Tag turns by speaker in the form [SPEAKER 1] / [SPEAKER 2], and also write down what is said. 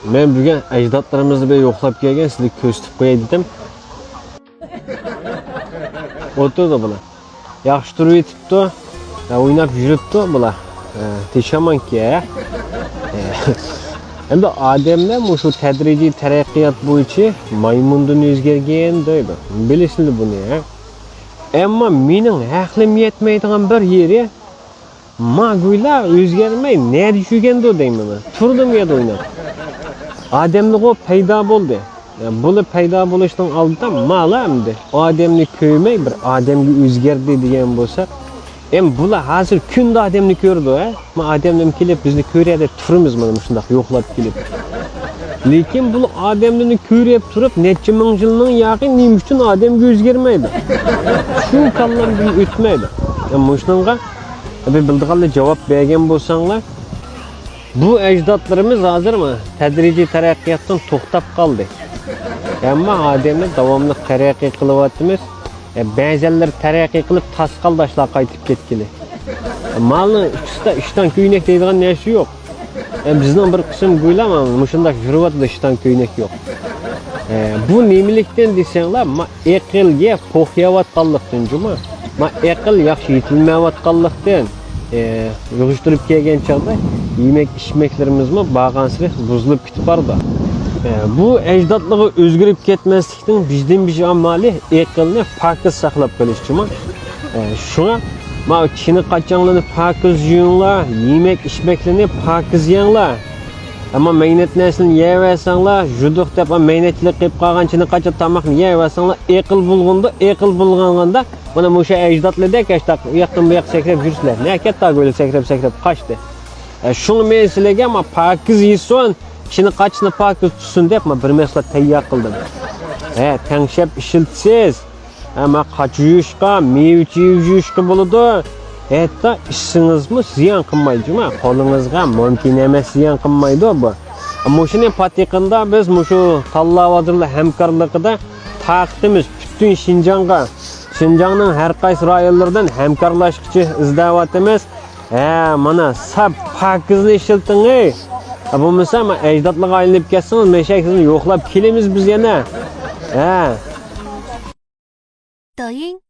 [SPEAKER 1] Men bugün ajdodlarimizni bir yo'qlab kelgan, sizga ko'rsatib qo'yay dedim. O'tirdi bular. Yaxshi turib yetibdi. O'ynab yuribdi bular. Techamanki. Endi odamlar shu tadrijiy taraqqiyot bo'yicha maymundan o'zgargan deydi. Bilasizlar buni. Ammo mening aqlim yetmaydigan bir yeri Maguylar o'zgarmay nerede yurganda deyman. Turdim yerda o'ynab. Odamlik o paydo bo'ldi. Buni paydo bo'lishdan oldin ma'lumdi. Odamni ko'ymay bir odamga o'zgardi degan bo'lsa, bular hozir kunda odamni ko'rdi, Men odamlar kelib bizni ko'radi, turimiz mana shunday yo'qlab kelib. Lekin bu odamlarni ko'rib turib, necha ming yilning yaqin nima uchun odamga o'zgarmaydi? Shu kallamdan o'tmaydi. Shunga bir bildiğinle cevap bergen bo'lsanglar, bu ajdodlarimiz hozirmi tadrijiy taraqqiyotdan to'xtab qoldi. Ammo odamlar davomli taraqqiy qilyapmiz. Ba'zilar taraqqiy qilib tasqaldashlar qaytib ketgili. Malni ustida ishdan ko'ynak deydigan narsa yo'q. Bizning bir qism go'ylama, shunday yuribdi ishdan ko'ynak yo'q. Bu nemilikdan desanglar, aqlga po'xyayotganlikdan juma. Aql yaxshi yetilmayotganlikdan yig'ishtirib kelgan chog'da yemek içmeklerimizmi bağansızlık buzulup ketib bordi. Bu ajdodlarga o'zgarib ketmaslikning bizdan bir amali aqlni pokiz saqlab qolishchimi? Shuna ma chini qachonlarni pokiz yeyinglar, yemek içmeklerini pokiz yeyinglar. Ama meynat narsani yeyaversanglar, juduq deb meynatchilik qilib qolgan chini qacha tomoqni yeyaversanglar, aql bulganda mana o'sha ajdodlarda kashtaq u yoqdan bu yoqqa sakrab yursizlar. Ne katta go'l sakrab qochdi. Shuni men sizlarga pokiz yesin, chini qachni pokiz tutsin deb bir masala tayyor qildim. Tangshab ishiltsiz, ama qoch yuyishga, meva yuyishga bo'ladi. Hatta ishingizmi ziyon qilmaydimi? Qo'lingizga mumkin emas ziyon qilmaydi bu. Ammo shuni patiqanda biz shu Tallavadırlar hamkorligida taqdimiz butun Şinjanning har qaysi rayonlaridan hamkorlashuvchi izlayapmiz. Mana sap pokizni ishilting. Bo'lmasa ajdodlarga aylanib ketsangiz, meshaksizni yo'qlab kelamiz biz yana.
[SPEAKER 2] 抖音。